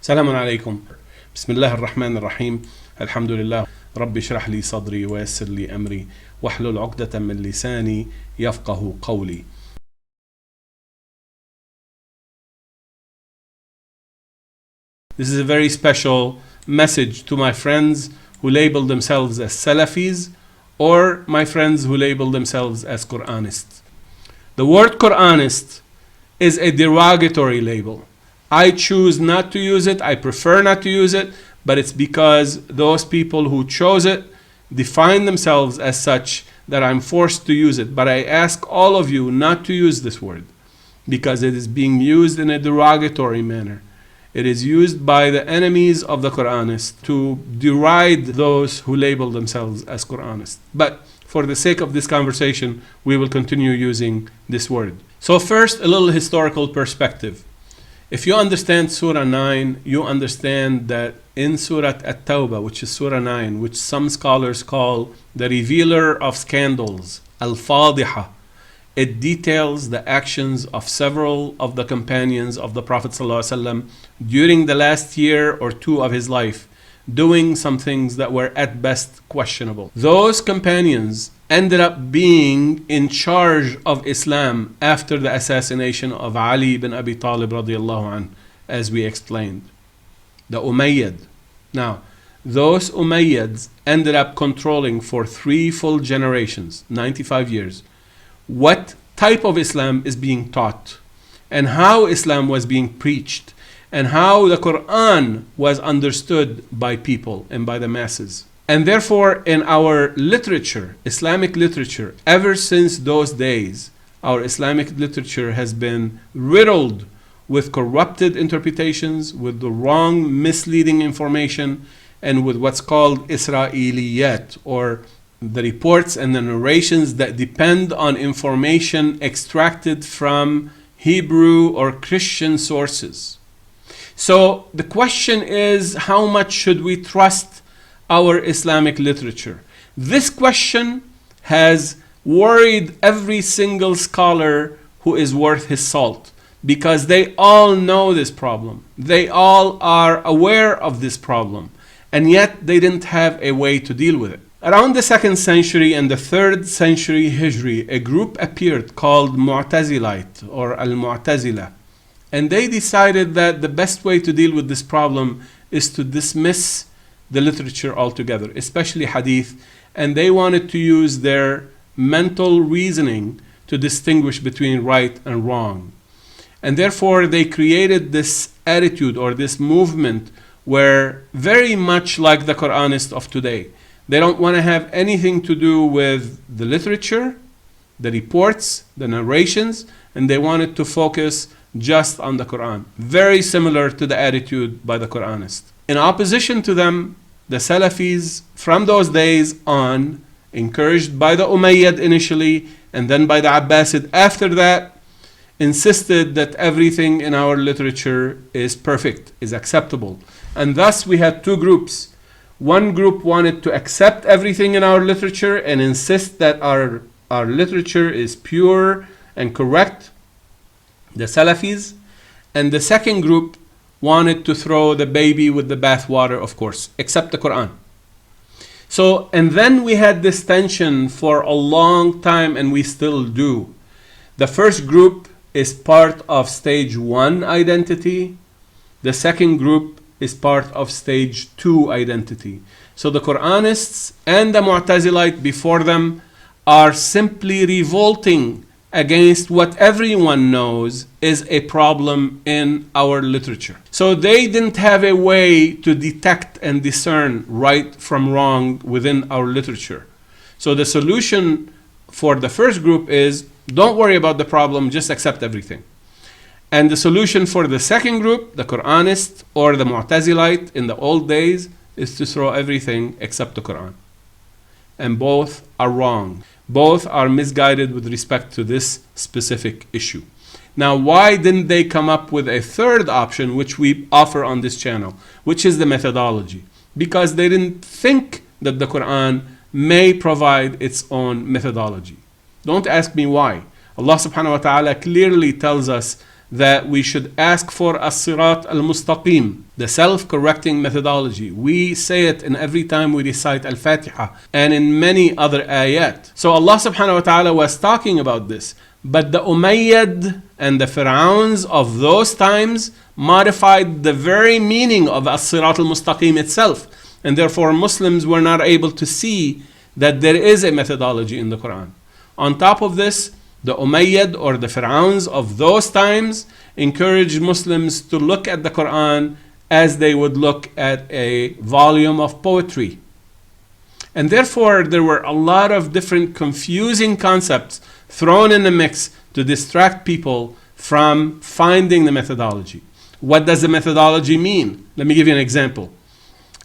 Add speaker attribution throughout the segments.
Speaker 1: السلام عليكم. بسم الله الرحمن الرحيم. الحمد لله رب اشرح لي صدري ويسر لي أمري واحلل عقدة من لساني يفقه قولي. This is a very special message to my friends who label themselves as Salafis or my friends who label themselves as Quranists. The word Quranist is a derogatory label. I choose not to use it, I prefer not to use it, but it's because those people who chose it define themselves as such that I'm forced to use it. But I ask all of you not to use this word because it is being used in a derogatory manner. It is used by the enemies of the Quranists to deride those who label themselves as Quranists. But for the sake of this conversation, we will continue using this word. So first, a little historical perspective. If you understand Surah 9, you understand that in Surah At-Tawbah, which is Surah 9, which some scholars call the revealer of scandals, Al-Fadiha, it details the actions of several of the companions of the Prophet ﷺ during the last year or two of his life, doing some things that were at best questionable. Those companions ended up being in charge of Islam after the assassination of Ali ibn Abi Talib radiallahu anh, as we explained. The Umayyad. Now, those Umayyads ended up controlling for 3 full generations, 95 years, what type of Islam is being taught and how Islam was being preached and how the Quran was understood by people and by the masses. And therefore, in our literature, Islamic literature, ever since those days, our Islamic literature has been riddled with corrupted interpretations, with the wrong, misleading information, and with what's called Isra'iliyat, or the reports and the narrations that depend on information extracted from Hebrew or Christian sources. So the question is, how much should we trust our Islamic literature? This question has worried every single scholar who is worth his salt, because they all know this problem. They all are aware of this problem, and yet they didn't have a way to deal with it. Around the 2nd century and the 3rd century Hijri, a group appeared called Mu'tazilite or Al-Mu'tazila. And they decided that the best way to deal with this problem is to dismiss the literature altogether, especially hadith, and they wanted to use their mental reasoning to distinguish between right and wrong. And therefore they created this attitude or this movement where, very much like the Quranists of today, they don't want to have anything to do with the literature, the reports, the narrations, and they wanted to focus just on the Quran. Very similar to the attitude by the Quranists. In opposition to them, the Salafis from those days on, encouraged by the Umayyad initially and then by the Abbasid after that, insisted that everything in our literature is perfect, is acceptable. And thus we had 2 groups. One group wanted to accept everything in our literature and insist that our literature is pure and correct, the Salafis. And the second group wanted to throw the baby with the bathwater, of course, accept the Quran. So, and then we had this tension for a long time, and we still do. The first group is part of stage 1 identity. The second group is part of stage 2 identity. So the Quranists and the Mu'tazilite before them are simply revolting against what everyone knows is a problem in our literature. So they didn't have a way to detect and discern right from wrong within our literature. So the solution for the first group is, don't worry about the problem, just accept everything. And the solution for the second group, the Quranist or the Mu'tazilite in the old days, is to throw everything except the Quran. And both are wrong. Both are misguided with respect to this specific issue. Now, why didn't they come up with a third option, which we offer on this channel, which is the methodology? Because they didn't think that the Quran may provide its own methodology. Don't ask me why. Allah subhanahu wa ta'ala clearly tells us that we should ask for as-sirat al-mustaqim, the self-correcting methodology. We say it in every time we recite al-Fatiha and in many other ayat. So Allah subhanahu wa ta'ala was talking about this. But the Umayyad and the Pharaohs of those times modified the very meaning of as-sirat al-mustaqim itself. And therefore Muslims were not able to see that there is a methodology in the Quran. On top of this, the Umayyad or the Pharaohs of those times encouraged Muslims to look at the Quran as they would look at a volume of poetry. And therefore there were a lot of different confusing concepts thrown in the mix to distract people from finding the methodology. What does the methodology mean? Let me give you an example.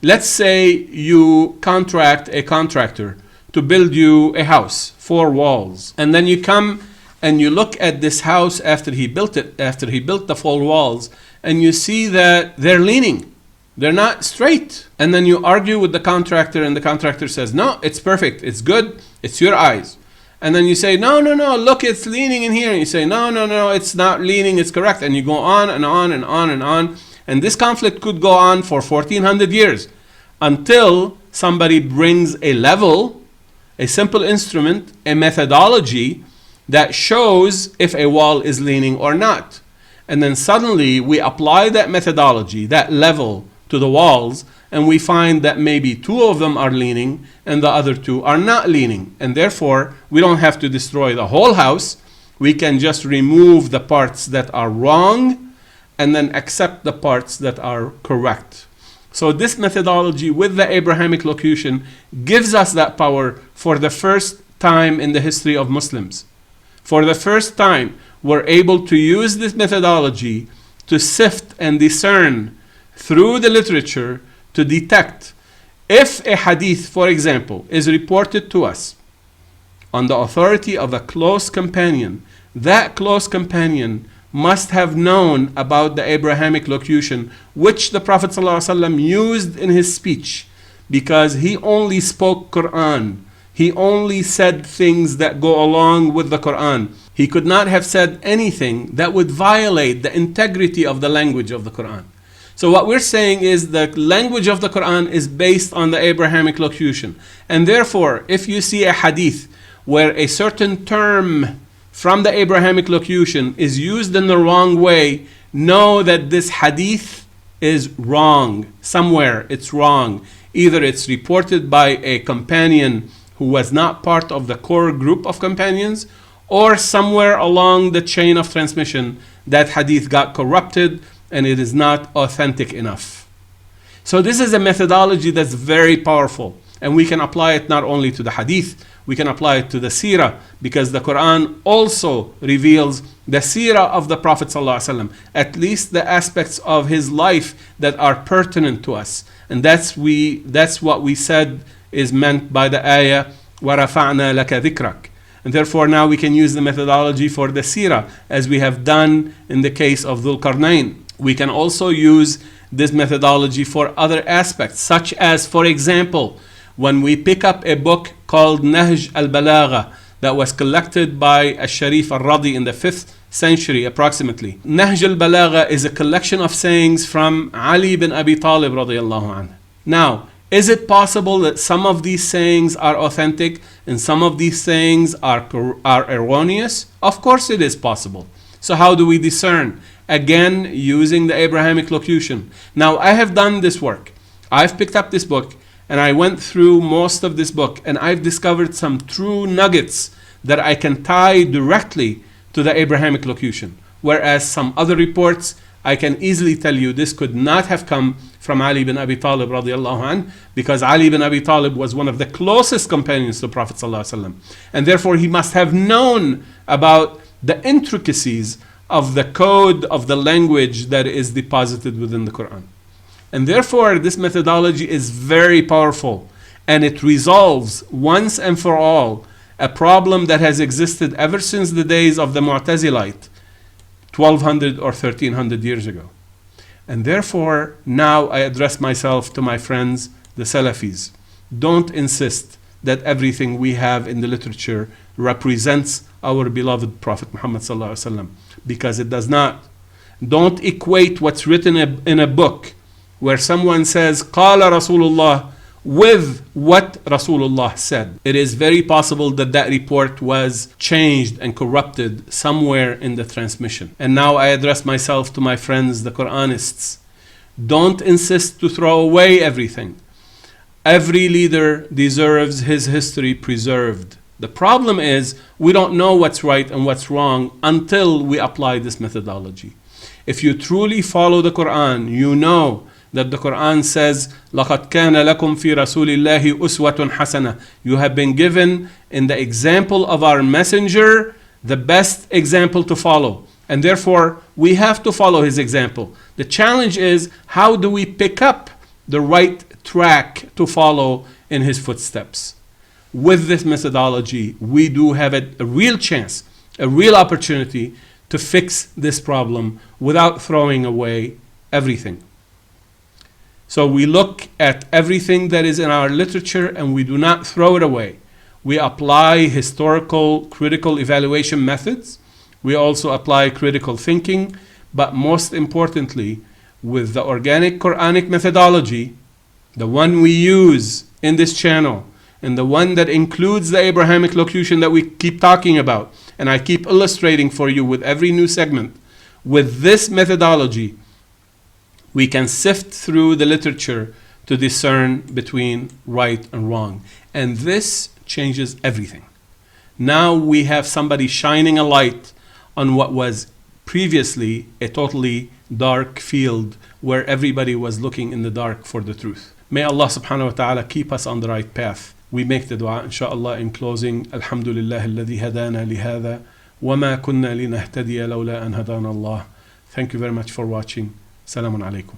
Speaker 1: Let's say you contract a contractor to build you a house, 4 walls. And then you come and you look at this house after he built the 4 walls, and you see that they're leaning. They're not straight. And then you argue with the contractor, and the contractor says, no, it's perfect, it's good, it's your eyes. And then you say, no, look, it's leaning in here. And you say, no, it's not leaning, it's correct. And you go on and on and on and on. And this conflict could go on for 1400 years until somebody brings a level, a simple instrument, a methodology that shows if a wall is leaning or not. And then suddenly we apply that methodology, that level, to the walls, and we find that maybe 2 of them are leaning and the other 2 are not leaning. And therefore, we don't have to destroy the whole house. We can just remove the parts that are wrong and then accept the parts that are correct. So this methodology with the Abrahamic locution gives us that power for the first time in the history of Muslims. For the first time, we're able to use this methodology to sift and discern through the literature to detect if a hadith, for example, is reported to us on the authority of a close companion. That close companion must have known about the Abrahamic locution, which the Prophet ﷺ used in his speech, because he only spoke Quran. He only said things that go along with the Quran. He could not have said anything that would violate the integrity of the language of the Quran. So what we're saying is the language of the Quran is based on the Abrahamic locution. And therefore, if you see a hadith where a certain term from the Abrahamic locution is used in the wrong way, know that this hadith is wrong. Somewhere it's wrong. Either it's reported by a companion who was not part of the core group of companions, or somewhere along the chain of transmission that hadith got corrupted and it is not authentic enough. So this is a methodology that's very powerful, and we can apply it not only to the hadith, we can apply it to the seerah, because the Quran also reveals the seerah of the Prophet ﷺ, at least the aspects of his life that are pertinent to us. And that's what we said is meant by the ayah, وَرَفَعْنَا لَكَ ذِكْرَكَ. And therefore now we can use the methodology for the seerah, as we have done in the case of Dhul Qarnayn. We can also use this methodology for other aspects, such as, for example, when we pick up a book called Nahj al-Balagha that was collected by Al-Sharif al-Radi in the 5th century approximately. Nahj al-Balagha is a collection of sayings from Ali bin Abi Talib radiyallahu anhu. Now, is it possible that some of these sayings are authentic and some of these sayings are erroneous? Of course it is possible. So how do we discern? Again, using the Abrahamic locution. Now, I have done this work. I've picked up this book and I went through most of this book, and I've discovered some true nuggets that I can tie directly to the Abrahamic locution. Whereas some other reports, I can easily tell you this could not have come from Ali bin Abi Talib radiallahu anh, because Ali bin Abi Talib was one of the closest companions to the Prophet sallallahu alaihi wasallam, and therefore he must have known about the intricacies of the code of the language that is deposited within the Quran. And therefore this methodology is very powerful, and it resolves once and for all a problem that has existed ever since the days of the Mu'tazilite 1200 or 1300 years ago. And therefore now I address myself to my friends, the Salafis. Don't insist that everything we have in the literature represents our beloved Prophet Muhammad sallallahu alaihi wasallam, because it does not. Don't equate what's written in a book where someone says قال Rasulullah with what Rasulullah said. It is very possible that that report was changed and corrupted somewhere in the transmission. And now I address myself to my friends, the Quranists. Don't insist to throw away everything. Every leader deserves his history preserved. The problem is we don't know what's right and what's wrong until we apply this methodology. If you truly follow the Quran, you know that the Quran says, لَقَدْ كَانَ لَكُمْ فِي رَسُولِ اللَّهِ أُسْوَةٌ حَسَنَةٌ. You have been given in the example of our messenger the best example to follow. And therefore, we have to follow his example. The challenge is, how do we pick up the right track to follow in his footsteps? With this methodology, we do have a real chance, a real opportunity to fix this problem without throwing away everything. So we look at everything that is in our literature and we do not throw it away. We apply historical critical evaluation methods. We also apply critical thinking, but most importantly, with the organic Quranic methodology, the one we use in this channel, and the one that includes the Abrahamic locution that we keep talking about, and I keep illustrating for you with every new segment, with this methodology, we can sift through the literature to discern between right and wrong. And this changes everything. Now we have somebody shining a light on what was previously a totally dark field where everybody was looking in the dark for the truth. May Allah subhanahu wa ta'ala keep us on the right path. We make the dua inshallah in closing. Alhamdulillah alladhi hadana lihada wa ma kunna linahtadiya lawla an hadana Allah. Thank you very much for watching. Salamun alaikum.